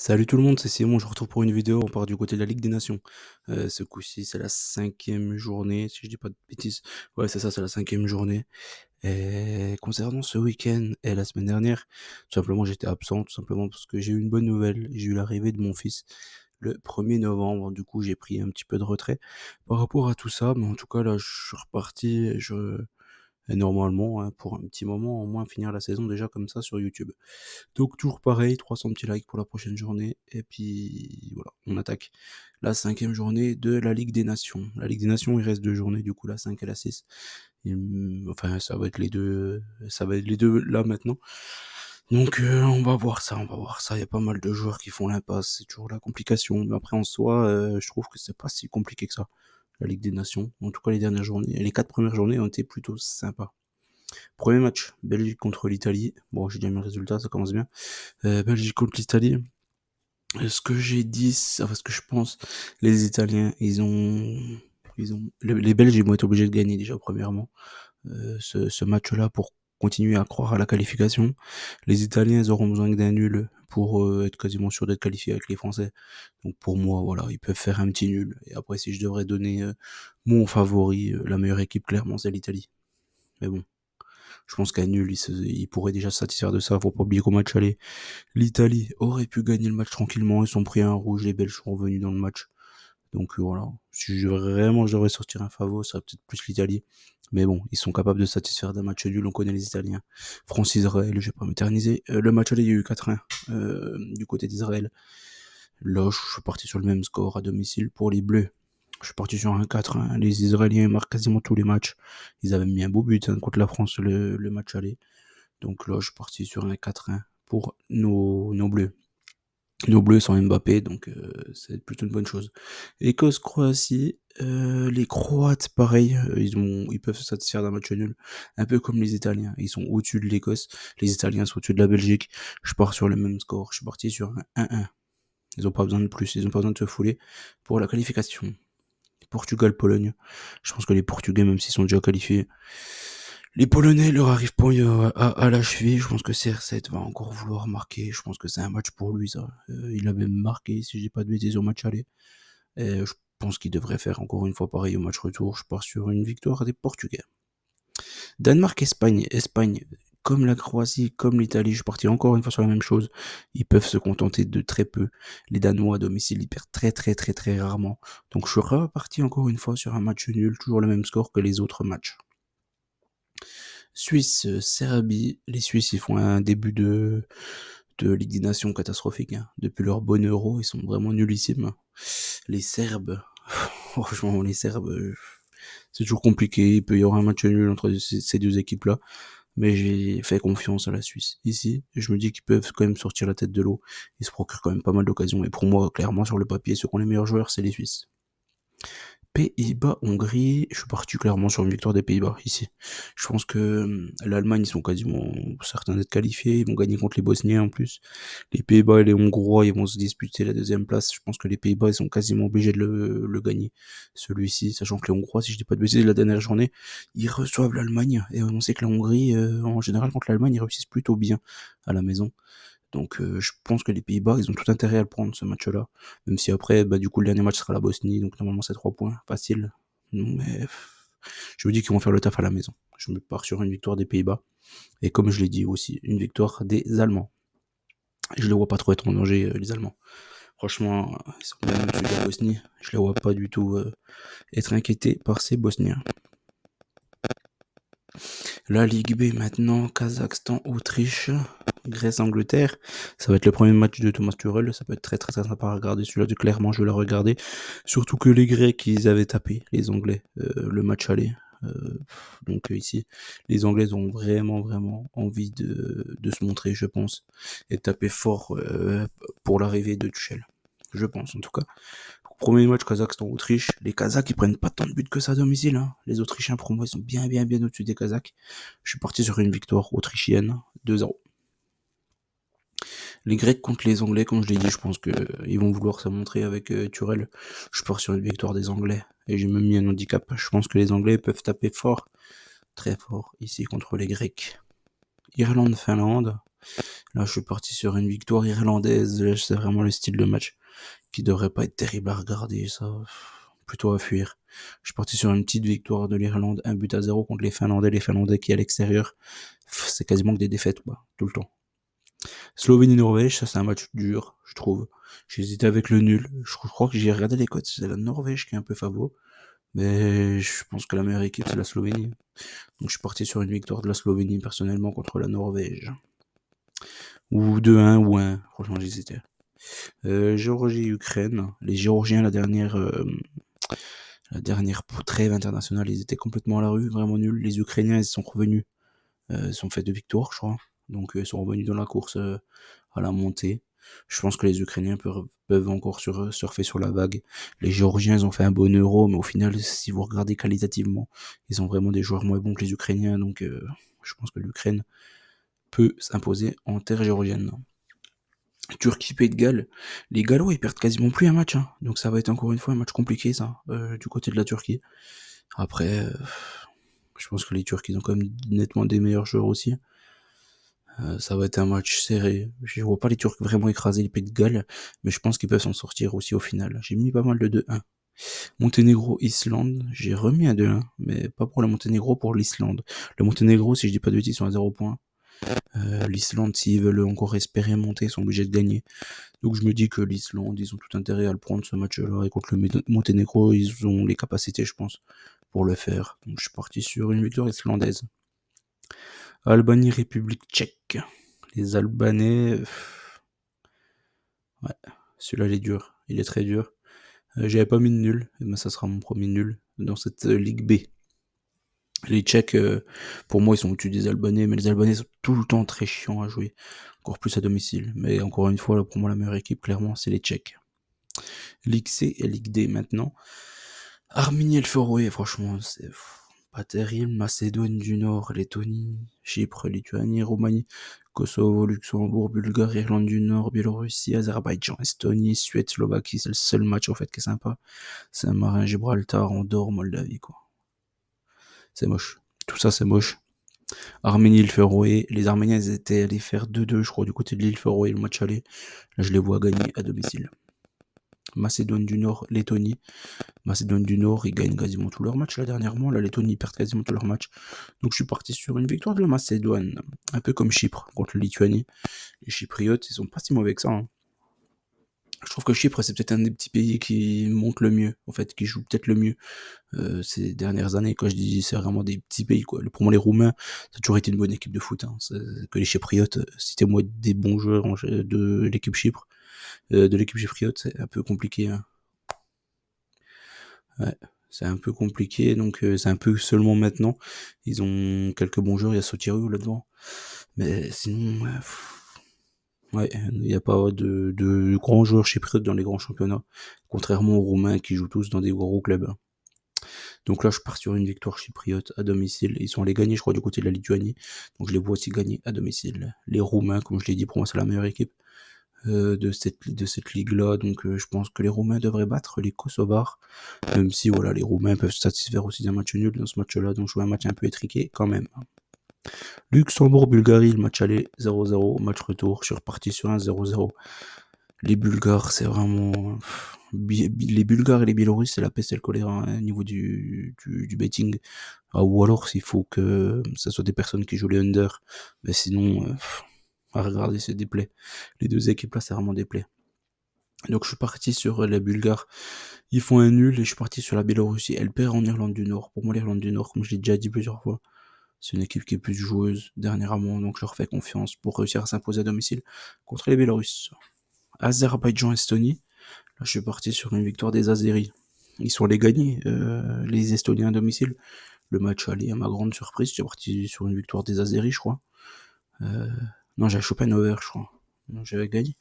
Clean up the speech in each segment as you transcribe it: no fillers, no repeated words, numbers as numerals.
Salut tout le monde, c'est Simon, je retrouve pour une vidéo, on part du côté de la Ligue des Nations. Ce coup-ci, c'est la 5e journée, si je dis pas de bêtises. Ouais, c'est ça, c'est la 5e journée. Et concernant ce week-end et la semaine dernière, tout simplement, j'étais absent, tout simplement parce que j'ai eu une bonne nouvelle. J'ai eu l'arrivée de mon fils le 1er novembre. Du coup, j'ai pris un petit peu de retrait par rapport à tout ça. Mais en tout cas, là, je suis reparti et normalement, hein, pour un petit moment, au moins finir la saison déjà comme ça sur YouTube. Donc toujours pareil, 300 petits likes pour la prochaine journée. Et puis voilà, on attaque la 5e journée de la Ligue des Nations. La Ligue des Nations, il reste 2 journées, du coup la 5 et la 6. Enfin, ça va être les deux là maintenant. Donc on va voir ça, on va voir ça. Il y a pas mal de joueurs qui font l'impasse, c'est toujours la complication. Mais après en soi, je trouve que c'est pas si compliqué que ça, la Ligue des Nations. En tout cas, les dernières journées, les 4 premières journées ont été plutôt sympas. Premier match, Belgique contre l'Italie. Bon, j'ai déjà mis le résultat, ça commence bien. Belgique contre l'Italie. Ce que j'ai dit, enfin ce que je pense, les Italiens, les Belges, ils vont être obligés de gagner déjà premièrement ce match-là pour continuer à croire à la qualification. Les Italiens, ils auront besoin que d'un nul pour être quasiment sûr d'être qualifiés avec les Français. Donc pour moi, voilà, ils peuvent faire un petit nul. Et après, si je devrais donner mon favori, la meilleure équipe, clairement, c'est l'Italie. Mais bon, je pense qu'un nul, il pourrait déjà se satisfaire de ça. Faut pas oublier qu'au match aller, l'Italie aurait pu gagner le match tranquillement, ils ont pris un rouge, les Belges sont revenus dans le match. Donc voilà, si je devrais sortir un favori, ça serait peut-être plus l'Italie. Mais bon, ils sont capables de se satisfaire d'un match nul, on connaît les Italiens. France-Israël, je vais pas m'éterniser. Le match aller, il y a eu 4-1 du côté d'Israël. Là, je suis parti sur le même score à domicile pour les Bleus. Je suis parti sur un 4-1. Les Israéliens marquent quasiment tous les matchs. Ils avaient mis un beau but contre la France le match aller. Donc là, je suis parti sur un 4-1 pour nos Bleus. Nos Bleus sans Mbappé, donc c'est plutôt une bonne chose. Écosse-Croatie, les Croates, pareil, ils peuvent se satisfaire d'un match nul, un peu comme les Italiens. Ils sont au-dessus de l'Écosse, les Italiens sont au-dessus de la Belgique. Je pars sur le même score, je suis parti sur un 1-1. Ils ont pas besoin de plus, ils ont pas besoin de se fouler pour la qualification. Portugal, Pologne. Je pense que les Portugais, même s'ils sont déjà qualifiés, les Polonais leur arrivent pas à la cheville. Je pense que CR7 va encore vouloir marquer. Je pense que c'est un match pour lui, ça. Il avait marqué, si je dis pas de bêtises, au match aller. Et je pense qu'il devrait faire encore une fois pareil au match retour. Je pars sur une victoire des Portugais. Danemark-Espagne. Espagne, comme la Croatie, comme l'Italie, je partis encore une fois sur la même chose. Ils peuvent se contenter de très peu. Les Danois à domicile, ils perdent très très très très rarement. Donc je suis reparti encore une fois sur un match nul, toujours le même score que les autres matchs. Suisse, Serbie. Les Suisses, ils font un début de Ligue des Nations catastrophique, hein. Depuis leur bon euro, ils sont vraiment nullissimes. Les Serbes, franchement, les Serbes, c'est toujours compliqué. Il peut y avoir un match nul entre ces deux équipes-là. Mais j'ai fait confiance à la Suisse. Ici, je me dis qu'ils peuvent quand même sortir la tête de l'eau. Ils se procurent quand même pas mal d'occasions. Et pour moi, clairement, sur le papier, ceux qui ont les meilleurs joueurs, c'est les Suisses. Pays-Bas, Hongrie, je suis parti clairement sur une victoire des Pays-Bas ici. Je pense que l'Allemagne, ils sont quasiment certains d'être qualifiés, ils vont gagner contre les Bosniens en plus. Les Pays-Bas et les Hongrois, ils vont se disputer la deuxième place. Je pense que les Pays-Bas, ils sont quasiment obligés de le gagner, celui-ci, sachant que les Hongrois, si je dis pas de bêtises, la dernière journée, ils reçoivent l'Allemagne. Et on sait que la Hongrie, en général, contre l'Allemagne, ils réussissent plutôt bien à la maison. Donc je pense que les Pays-Bas, ils ont tout intérêt à le prendre ce match-là. Même si après, bah, du coup, le dernier match sera la Bosnie, donc normalement c'est 3 points, facile. Mais je me dis qu'ils vont faire le taf à la maison. Je me pars sur une victoire des Pays-Bas. Et comme je l'ai dit aussi, une victoire des Allemands. Je les vois pas trop être en danger, les Allemands. Franchement, ils sont bien au-dessus de la Bosnie. Je les vois pas du tout être inquiétés par ces Bosniens. La Ligue B maintenant, Kazakhstan, Autriche, Grèce, Angleterre. Ça va être le premier match de Thomas Tuchel. Ça peut être très très très sympa à regarder. Celui-là, clairement, je vais le regarder. Surtout que les Grecs, ils avaient tapé les Anglais le match aller. Donc ici, les Anglais ont vraiment vraiment envie de se montrer, je pense, et de taper fort pour l'arrivée de Tuchel. Je pense en tout cas. Premier match Kazakhstan-Autriche. Les Kazakhs, ils prennent pas tant de buts que ça à domicile, hein. Les Autrichiens, pour moi, ils sont bien, bien, bien au-dessus des Kazakhs. Je suis parti sur une victoire autrichienne, 2-0. Les Grecs contre les Anglais, comme je l'ai dit, je pense que ils vont vouloir se montrer avec Turel. Je pars sur une victoire des Anglais. Et j'ai même mis un handicap. Je pense que les Anglais peuvent taper fort, très fort, ici contre les Grecs. Irlande-Finlande. Là, je suis parti sur une victoire irlandaise. Là, c'est vraiment le style de match qui devrait pas être terrible à regarder, ça. Plutôt à fuir. Je suis parti sur une petite victoire de l'Irlande, 1-0 contre les Finlandais qui à l'extérieur. C'est quasiment que des défaites, quoi, tout le temps. Slovénie-Norvège, ça c'est un match dur, je trouve. J'ai hésité avec le nul. Je crois que j'ai regardé les cotes, c'est la Norvège qui est un peu favori. Mais je pense que la meilleure équipe c'est la Slovénie. Donc je suis parti sur une victoire de la Slovénie personnellement contre la Norvège. Ou 2-1 ou 1, franchement j'hésitais. Géorgie-Ukraine. Les Géorgiens, la dernière trêve internationale, ils étaient complètement à la rue, vraiment nuls. Les Ukrainiens, ils sont revenus. Ils sont faits de victoires, je crois. Donc ils sont revenus dans la course à la montée. Je pense que les Ukrainiens peuvent encore surfer sur la vague. Les Géorgiens, ils ont fait un bon euro, mais au final, si vous regardez qualitativement, ils ont vraiment des joueurs moins bons que les Ukrainiens. Donc je pense que l'Ukraine peut s'imposer en terre géorgienne. Turquie, Pays de Galles. Les Gallois, ils perdent quasiment plus un match. Hein. Donc ça va être encore une fois un match compliqué, ça, du côté de la Turquie. Après, je pense que les Turcs, ils ont quand même nettement des meilleurs joueurs aussi. Ça va être un match serré. Je vois pas les Turcs vraiment écraser les Pays de Galles, mais je pense qu'ils peuvent s'en sortir aussi au final. J'ai mis pas mal de 2-1. Monténégro, Islande, j'ai remis un 2-1, mais pas pour le Monténégro, pour l'Islande. Le Monténégro, si je dis pas de bêtises, ils sont à 0 points. L'Islande, s'ils veulent encore espérer monter, ils sont obligés de gagner. Donc je me dis que l'Islande, ils ont tout intérêt à le prendre ce match-là, et contre le Monténégro, ils ont les capacités, je pense, pour le faire. Donc je suis parti sur une victoire islandaise. Albanie, République tchèque. Les Albanais... Ouais, celui-là il est dur, il est très dur. J'avais pas mis de nul, et ben ça sera mon premier nul dans cette Ligue B. Les Tchèques, pour moi, ils sont au-dessus des Albanais, mais les Albanais sont tout le temps très chiants à jouer, encore plus à domicile. Mais encore une fois, là, pour moi, la meilleure équipe, clairement, c'est les Tchèques. Ligue C et Ligue D maintenant. Arminie et le Féroé, franchement, c'est pas terrible. Macédoine du Nord, Lettonie, Chypre, Lituanie, Roumanie, Kosovo, Luxembourg, Bulgarie, Irlande du Nord, Biélorussie, Azerbaïdjan, Estonie, Suède, Slovaquie. C'est le seul match en fait qui est sympa. Saint-Marin, Gibraltar, Andorre, Moldavie, quoi. C'est moche. Tout ça, c'est moche. Arménie, le Féroé. Les Arméniens, ils étaient allés faire 2-2, je crois, du côté de l'île Féroé, le match aller. Là, je les vois gagner à domicile. Macédoine du Nord, Lettonie. Macédoine du Nord, ils gagnent quasiment tous leurs matchs là dernièrement. La Lettonie, ils perdent quasiment tous leurs matchs. Donc je suis parti sur une victoire de la Macédoine. Un peu comme Chypre contre la Lituanie. Les Chypriotes, ils sont pas si mauvais que ça. Hein. Je trouve que Chypre, c'est peut-être un des petits pays qui monte le mieux, en fait, qui joue peut-être le mieux ces dernières années. Quand je dis c'est vraiment des petits pays, quoi. Pour moi, les Roumains, ça a toujours été une bonne équipe de foot. Hein. Que les Chypriotes, citez-moi des bons joueurs de l'équipe Chypre. De l'équipe chypriote, c'est un peu compliqué. Hein. Ouais, c'est un peu compliqué, donc c'est un peu seulement maintenant. Ils ont quelques bons joueurs, il y a Sotiru là-devant. Mais sinon, ouais, il n'y a pas de grands joueurs chypriotes dans les grands championnats, contrairement aux Roumains qui jouent tous dans des gros clubs. Donc là, je pars sur une victoire chypriote à domicile. Ils sont allés gagner, je crois, du côté de la Lituanie. Donc je les vois aussi gagner à domicile. Les Roumains, comme je l'ai dit, pour moi, c'est la meilleure équipe de cette ligue-là. Donc je pense que les Roumains devraient battre les Kosovars. Même si, voilà, les Roumains peuvent se satisfaire aussi d'un match nul dans ce match-là. Donc je vois un match un peu étriqué quand même. Luxembourg-Bulgarie, le match aller 0-0, match retour, je suis reparti sur un 0-0. Les Bulgares, c'est vraiment... Les Bulgares et les Biélorusses, c'est la peste et le choléra au niveau du betting. Ah, ou alors, s'il faut que ça soit des personnes qui jouent les under. Mais sinon, à regarder, c'est des plays. Les deux équipes là, c'est vraiment des plays. Donc je suis parti sur les Bulgares. Ils font un nul et je suis parti sur la Biélorussie. Elle perd en Irlande du Nord. Pour moi, l'Irlande du Nord, comme je l'ai déjà dit plusieurs fois, c'est une équipe qui est plus joueuse dernièrement, donc je leur fais confiance pour réussir à s'imposer à domicile contre les Bélarusses. Azerbaïdjan-Estonie, là je suis parti sur une victoire des Azéris. Ils sont allés gagner, les Estoniens à domicile. Le match allait à ma grande surprise, j'étais parti sur une victoire des Azéris, je crois. Non, j'avais chopé un over, je crois. Donc j'avais gagné.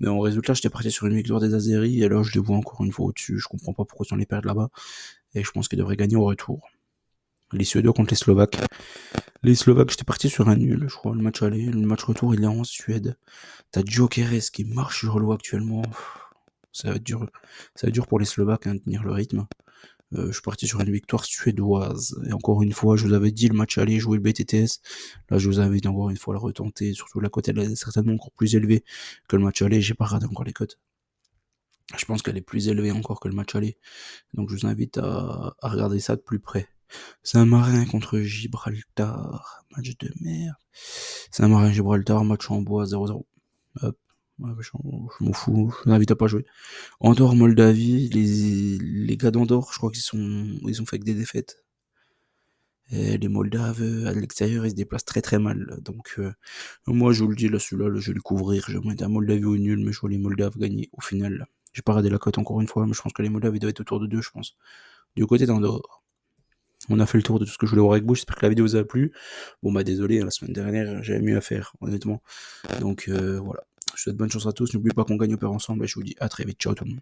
Mais en résultat, j'étais parti sur une victoire des Azéris, et là je les vois encore une fois au-dessus. Je comprends pas pourquoi ils sont allés perdre là-bas. Et je pense qu'ils devraient gagner au retour. Les Suédois contre les Slovaques. Les Slovaques, j'étais parti sur un nul, je crois, le match aller. Le match retour, il est en Suède. T'as Gyökeres qui marche sur l'eau actuellement. Ça va être dur. Ça va être dur pour les Slovaques hein, de tenir le rythme. Je suis parti sur une victoire suédoise et encore une fois, je vous avais dit le match aller, jouer le BTTS. Là, je vous invite encore une fois à le retenter, surtout la cote elle est certainement encore plus élevée que le match aller. J'ai pas regardé encore les cotes. Je pense qu'elle est plus élevée encore que le match aller, donc je vous invite à regarder ça de plus près. Saint-Marin contre Gibraltar, match de merde. Saint-Marin-Gibraltar, match en bois 0-0. Hop, ouais, je m'en fous, je vous invite à pas jouer. Andorre-Moldavie, les gars d'Andorre, je crois ils ont fait que des défaites. Et les Moldaves, à l'extérieur, ils se déplacent très très mal. Donc, moi, je vous le dis, là, celui-là, je vais le couvrir. Je vais mettre un Moldavie au nul, mais je vois les Moldaves gagner au final. Là. J'ai pas regardé la cote encore une fois, mais je pense que les Moldaves, ils doivent être autour de 2, je pense. Du côté d'Andorre. On a fait le tour de tout ce que je voulais voir avec vous. J'espère que la vidéo vous a plu. Bon, bah, désolé, hein, la semaine dernière, j'avais mieux à faire, honnêtement. Donc, voilà. Je vous souhaite bonne chance à tous. N'oubliez pas qu'on gagne au père ensemble et je vous dis à très vite. Ciao tout le monde.